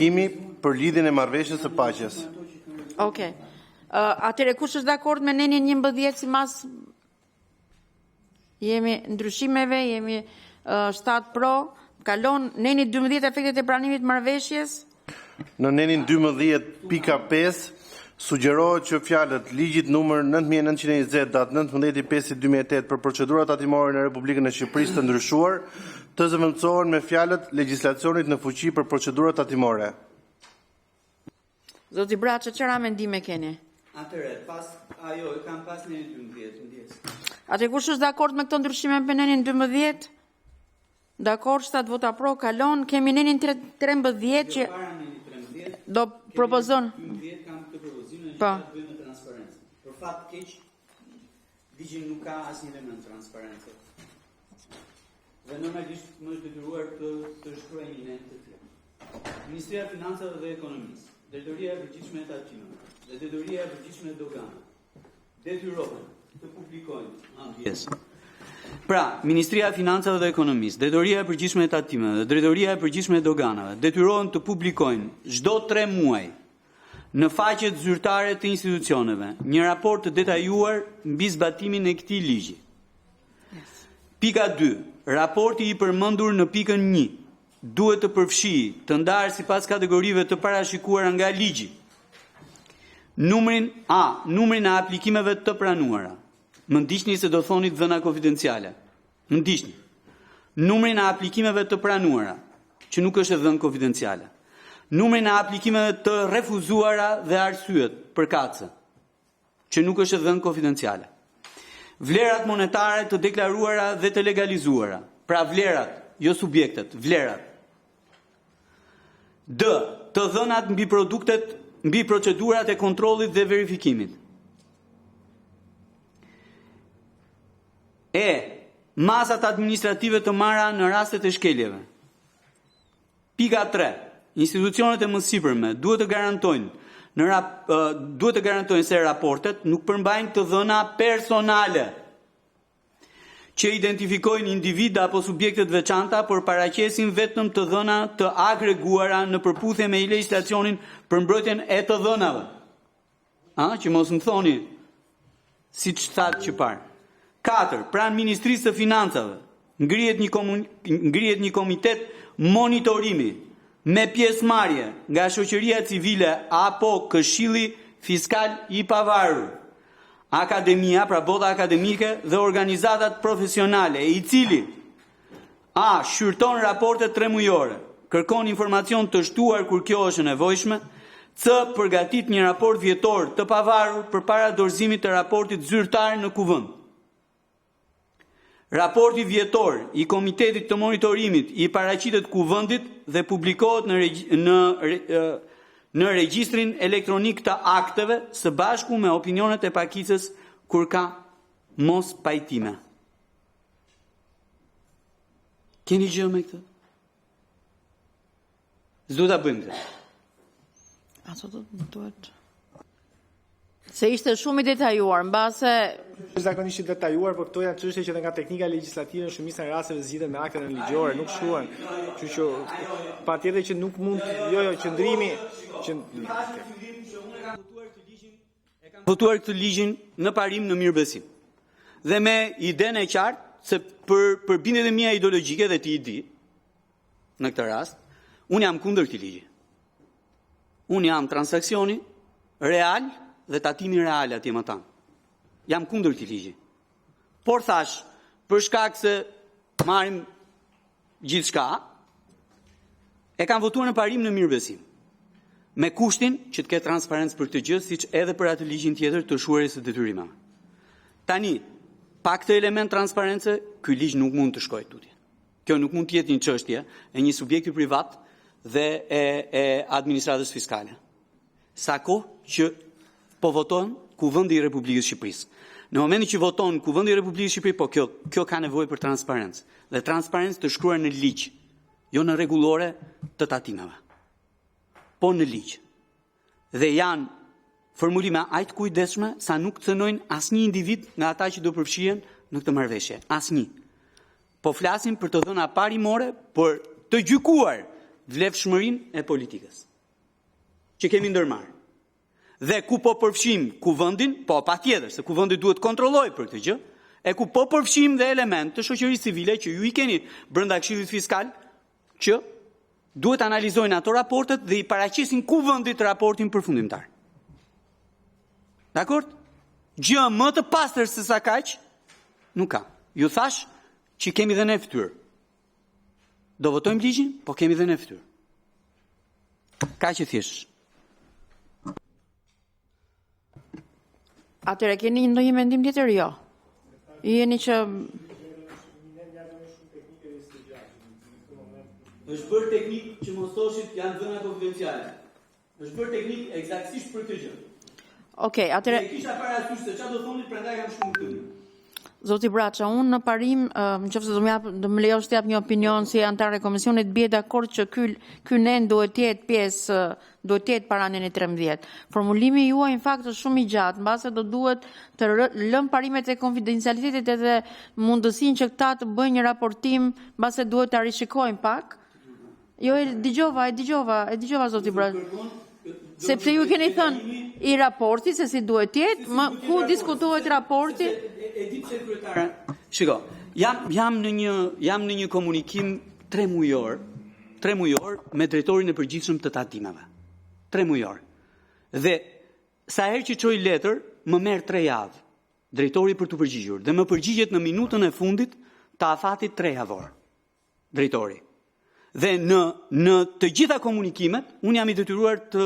Kimi për lidhjen e marrëveshjes së paqes. Okej. Atëre kush është dakord me nenin 11 si mas jemi ndryshimeve, jemi 7 pro, kalon neni 12 efektet e pranimit marrëveshjes? Në nenin 12.5 sugjerohet që fjalët ligjit numër 9920 datë 19/5/2008 për procedurat tatimore në Republikën e Shqipërisë të ndryshuar të zëvendësohen me fjalët legjislacionit në fuqi për procedurat tatimore. Zoti Braçë, çfarë mendime keni? Atëre, kam pas nenin 12, ndjes. Atë kush është dakord me këto ndryshime me nenin 12? Dakord, 7 vota pro, kalon. Kemi nenin 13 që Para nenin 13, do propozon. 12 kam këtë propozimin Po. që bëjmë me transparencë. Për fat keq, ligji nuk ka asnjë element transparencë. Dhe normalisht më është detyruar të shkruaj një nen të tillë. Ministria e Financave dhe Ekonomisë, Drejtoria e Përgjithshme e Tatimeve dhe Drejtoria e Përgjithshme e Doganave detyrohen të publikojnë Pra, Ministria e Financave dhe Ekonomisë, Drejtoria e Përgjithshme e Tatimeve dhe Drejtoria e Përgjithshme e Doganave detyrohen të publikojnë çdo 3 muaj në faqet zyrtare të institucioneve një raport të detajuar mbi zbatimin e këtij ligji. Pika 2. Raporti i përmendur në pikën 1 duhet të përfshijë të ndarë sipas kategorive të parashikuara nga ligji. Numrin e aplikimeve të pranuara. Më ndiqni se do thoni dhëna konfidenciale. Më ndiqni. Numrin e aplikimeve të pranuara, që nuk është e dhënë konfidenciale. Numrin e aplikimeve të refuzuara dhe arsyet për kacë, që nuk është e dhënë konfidenciale. Vlerat monetare të deklaruara dhe të legalizuara. Pra vlerat, jo subjektet, vlerat. D. Të dhënat mbi produktet, mbi procedurat e kontrollit dhe verifikimit. E. Masat administrative të marra në rastet e shkeljeve. Pika 3. Institucionet e mësipërme duhet të garantojnë se raportet nuk përmbajnë të dhëna personale që identifikojnë individa apo subjektet veçanta, por paraqesin vetëm të dhëna të agreguara në përputhje me legjislacionin për mbrojtjen e të dhënave. Që mos më thoni siç thatë që parë. 4. Pranë Ministrisë së Financave ngrihet një komitet monitorimi me pjesëmarrje nga shoqëria civile apo Këshilli Fiskal i Pavarur, akademia, pra bota akademike dhe organizatat profesionale, i cili A. Shqyrton raporte 3 mujore, kërkon informacion të shtuar kur kjo është e nevojshme, C. Përgatit një raport vjetor të pavarur përpara dorëzimit të raportit zyrtar në kuvend. Raporti vjetor i Komitetit të Monitorimit i paraqitet kuvendit dhe publikohet në regjistrin elektronik të akteve së bashku me opinionet e pakicës kur ka mos pajtime. Keni gjë me këtë? S'do ta bëjmë këtë. Ato do të duhet. Se ishte shumë i detajuar, mbase zakonisht i detajuar, por këto janë çështje që edhe nga teknika legjislative në shumicën e rasteve zgjidhen me akte ligjore, nuk shkruan. Kështu që patjetër që nuk mund qëndrimi që kam votuar këtë ligjin në parim në mirëbesim. Dhe me idenë e qartë se për bindjet e mia ideologjike dhe ti i di, në këtë rast, unë jam kundër këtij ligji. Unë jam transaksioni real dhe tatimi real atje më tanë. Jam kundër këtij ligji. Por thash, për shkak se marrim gjithçka, e kam votuar në parim në mirëbesim. Me kushtin që të ketë transparencë për këtë gjë, siç edhe për atë ligjin tjetër të shuarjes së detyrimeve. Tani, pa këtë element transparence, ky ligj nuk mund të shkojë tutje. Kjo nuk mund të jetë një çështje e një subjekti privat dhe e administratës fiskale. Sa kohë që po voton Kuvendi i Republikës Shqipërisë. Në momentin që voton Kuvendi i Republikës Shqipërisë, po kjo ka nevojë për transparencë. Dhe transparencë të shkruar në ligj, jo në rregullore të tatimeve, po në ligj. Dhe janë formulime aq kujdesshme sa nuk cënojnë asnjë individ nga ata që do përfshihen në këtë marrëveshje. Asnjë. Po flasim për të dhëna parimore për të gjykuar vlefshmërinë e politikës. që kemi ndërmarrë. Dhe ku po përfshim kuvendin, po patjetër, se kuvendi duhet kontrollojë për këtë gjë, e ku po përfshim dhe element të shoqërisë civile që ju i keni brenda Këshillit Fiskal, që duhet analizojnë ato raportet dhe i paraqesin kuvendit raportin përfundimtar. Dakor? Gjë më të pastër se sa kaq nuk ka. Ju thash që kemi dhe ne fytyrë. Do votojmë ligjin, po kemi dhe ne fytyrë. Kaq e thjesht. Atëre keni ndonjë mendim tjetër? Jo. Jeni që Është bërë teknik që mos thoshit janë dhëna konfidenciale. Është bërë teknik eksaktësisht për këtë gjë. Okej, atëre Ne kisha parasysh se çfarë do thonit, prandaj kam shkruar këtu. Zoti Braça, unë në parim, nëse do më lejosh të jap një opinion si antar e komisionit, bie dakord që ky nen duhet të jetë pjesë, duhet të jetë para nenit 13. Formulimi juaj në fakt është shumë i gjatë, mbase do duhet të lëm parimet e konfidencialitetit edhe mundësinë që këta të bëjnë një raportim, mbase duhet ta rishikojmë pak. Jo, e dëgjova zoti Braça. Sepse ju keni thënë i raporti se si duhet të jetë, ku diskutohet raporti? E di pse kryetare. Shiko, jam në një komunikim 3 mujor me drejtorin e përgjithshëm të tatimeve. 3 mujor. Dhe sa herë që çoj letër, më merr 3 javë drejtori për të përgjigjur dhe më përgjigjet në minutën e fundit të afatit 3 javor. Drejtori. Dhe në të gjitha komunikimet, unë jam i detyruar të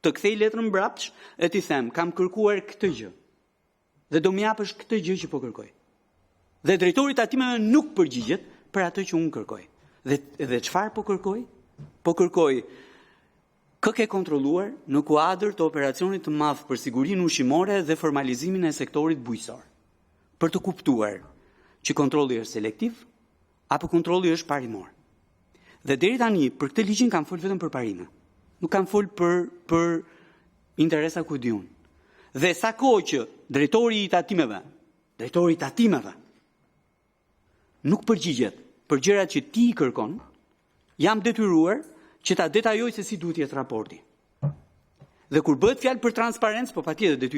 kthej letrën mbrapsht e t'i them, kam kërkuar këtë gjë. Dhe do më japësh këtë gjë që po kërkoj. Dhe drejtori i tatimeve nuk përgjigjet për atë që unë kërkoj. Dhe çfarë po kërkoj? Po kërkoj kë ke kontrolluar në kuadër të operacionit të madh për sigurinë ushqimore dhe formalizimin e sektorit bujqësor. Për të kuptuar që kontrolli është selektiv apo kontrolli është parimor. Dhe deri tani për këtë ligjin kam fol vetëm për parime. Nuk kam fol për interesa ku di unë. Dhe sa kohë që drejtori i tatimeve nuk përgjigjet për gjërat që ti i kërkon, jam detyruar që ta detajoj se si duhet jetë raporti. Dhe kur bëhet fjalë për transparencë, po patjetër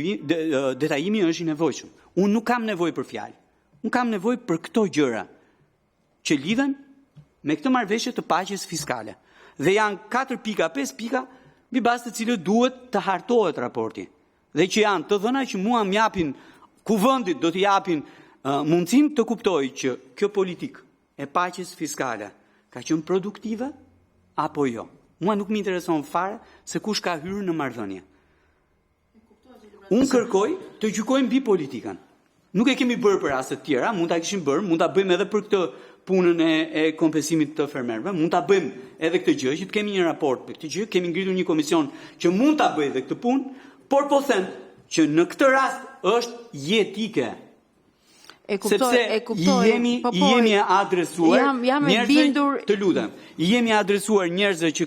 detajimi është i nevojshëm. Unë nuk kam nevojë për fjalë. Unë kam nevojë për këto gjëra që lidhen me këtë marrëveshje të paqes fiskale. Dhe janë 4 pika, 5 pika, mbi bazë të cilët duhet të hartohet raporti. Dhe që janë të dhëna që mua më japin, kuvendit do t'i japin mundësim të kuptoj që kjo politikë e paqes fiskale ka qenë produktive apo jo. Mua nuk më intereson fare se kush ka hyrë në marrëdhënie. Unë kërkoj të gjykojmë mbi politikën. Nuk e kemi bërë për raste të tjera, mund ta kishim bërë, mund ta bëjmë edhe për këtë punën e kompensimit të fermerëve, mund ta bëjmë edhe këtë gjë, që të kemi një raport për këtë gjë, kemi ngritur një komision që mund ta bëjë edhe këtë punë, por po them që në këtë rast është jetike. Jemi adresuar njerëzve, të lutem, jemi adresuar njerëzve që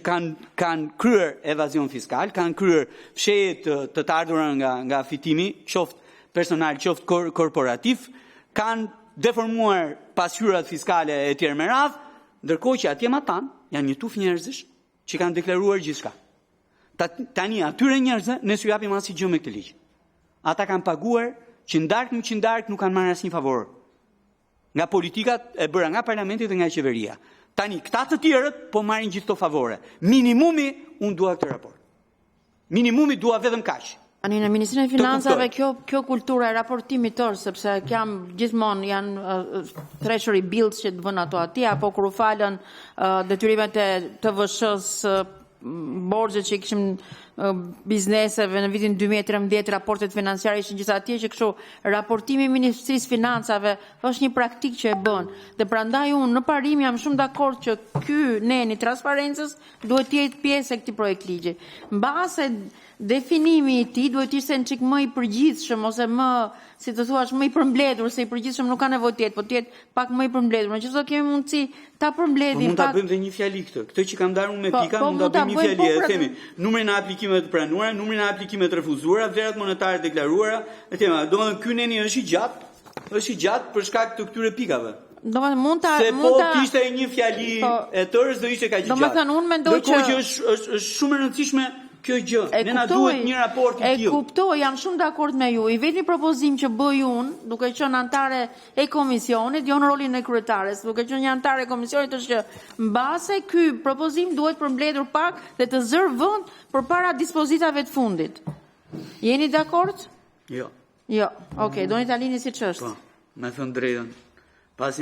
kanë kryer evazion fiskal, kanë kryer fshehje të ardhura nga fitimi, qoftë personal, qoftë korporativ, kanë deformuar pasqyrat fiskale e tjerë me radhë, ndërkohë që atje ma tanë janë një tufë njerëzish që kanë deklaruar gjithçka. Tani atyre njerëzve ne s'u japim asnjë gjë me këtë ligj. Ata kanë paguar që ndark nuk kanë marrë asnjë favor nga politikat e bëra nga parlamenti dhe nga qeveria. Tani këta të tjerët po marrin gjithë këto favore. Minimumi unë dua këtë raport. Minimumi dua vetëm kaq. Ani në Ministrinë e Financave kjo kultura e raportimit tërë, sepse gjithmonë janë treasury bills që të vënë ato atje, apo kur u falën detyrimet e TVSH-s, borxhet që kishim bizneseve në vitin 2013, raportet financiare ishin gjithë atje, që kështu raportimi i Ministrisë Financave është një praktikë që e bën. Dhe prandaj unë në parim jam shumë dakord që ky neni transparencës duhet të jetë pjesë e këtij projekt ligji. Mbase definimi i tij duhet të ishte një çik më i përgjithshëm ose më, si të thuash, më i përmbledhur, se i përgjithshëm nuk ka nevojë të jetë, po të jetë pak më i përmbledhur. Meqenëse do kemi mundësi ta përmbledhim. Mund ta bëjmë dhe një fjali këtë. Këtë që kam ndarur me pika, mund ta bëjmë një fjali, e themi numrin e aplikimeve të pranuara, numrin e aplikimeve të refuzuara, vlerat monetare deklaruara, e themi, domethënë ky neni është i gjatë për shkak të këtyre pikave. Mund ta kishte një fjali e tërës do ishte kaq gjatë. Domethënë unë mendoj që është shumë e rëndësishme kjo gjë. Ne na duhet një raport i E tillë. kuptoj, jam shumë dakord me ju. I vetmi propozim që bëj unë, duke qenë anëtare e komisionit, jo në rolin e kryetares, duke qenë një anëtare e komisionit, është që mbase ky propozim duhet përmbledhur pak dhe të zërë vend përpara dispozitave të fundit. Jeni dakord? Jo. Jo. Okej, doni ta lini siç është. Po, me thënë drejtën.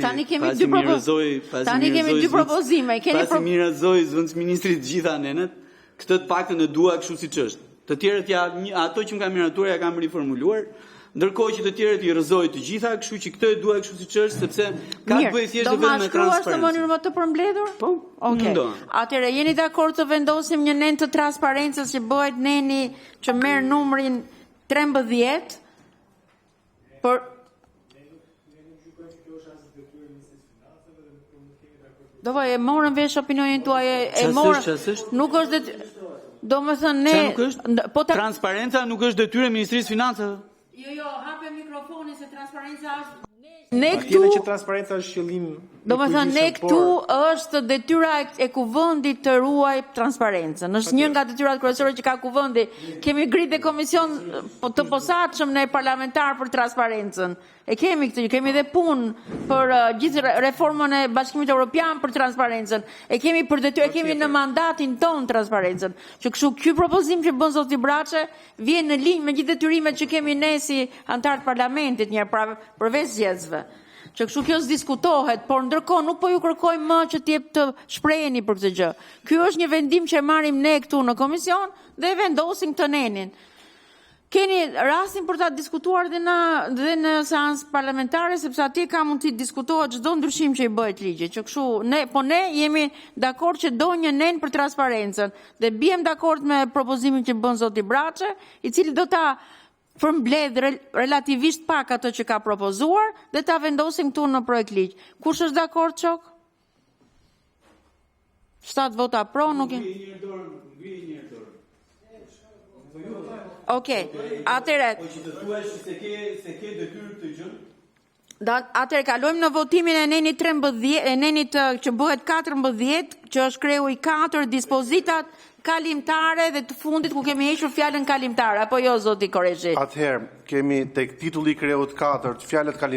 Tani kemi dy propozime. Pasi mirazoi zëvendës ministrit gjitha nenet, këtë të paktën e dua kështu siç është. Të tjerët ato që më kanë miratuar ja kam riformuluar, ndërkohë që të tjerët i rrëzoi të gjitha, kështu që këtë e dua kështu siç është sepse ka të bëjë thjesht vetëm me transparencë. Në mënyrë më të përmbledhur? Po. Okej. Atëherë jeni dakord të vendosim një nen të transparencës që bëhet neni që merr numrin 13 për Do vaj, e morën vesh opinionin tuaj, e morën. Nuk është do më thënë ne po transparenca nuk është detyrë e Ministrisë së Financave. Jo, hape mikrofonin se transparenca është Ne këtu që transparenca është qëllim. Do të thënë ne këtu është detyra e kuvendit të ruaj transparencën. Është një nga detyrat kryesore që ka kuvendi. Kemi gritë komision të posaçëm ne parlamentar për transparencën. E kemi këtë, kemi dhe punë për gjithë reformën e Bashkimit Evropian për transparencën. E kemi për detyrë, e kemi në mandatin ton transparencën. Që kështu ky propozim që bën zoti Braçe vjen në linjë me gjithë detyrimet që kemi ne si antar të parlamentit një përveç zgjedhësve. Që kështu kjo s'diskutohet, por ndërkohë nuk po ju kërkoj më që t'jep të shpreheni për këtë gjë. Ky është një vendim që e marrim ne këtu në komision dhe vendosim këtë nenin. Keni rastin për ta diskutuar dhe në seancë parlamentare, sepse atje ka mundësi të diskutohet çdo ndryshim që i bëhet ligjit. Që kështu ne jemi dakord që do një nen për transparencën dhe biem dakord me propozimin që bën zoti Braçe, i cili do ta përmbledh relativisht pak ato që ka propozuar dhe ta vendosim këtu në projekt ligj. Kush është dakord, Çok? 7 vota pro, nuk e. Okej, atëre. Po që të thuash se ke detyrë të gjën. Atëre kalojmë në votimin e nenit 13, e nenit që bëhet 14, që është kreu i 4 dispozitat kalimtare dhe të fundit ku kemi hequr fjalën kalimtare, apo jo zoti Korezhi? Atëherë, kemi tek titulli i kreut 4, fjalët kalimtare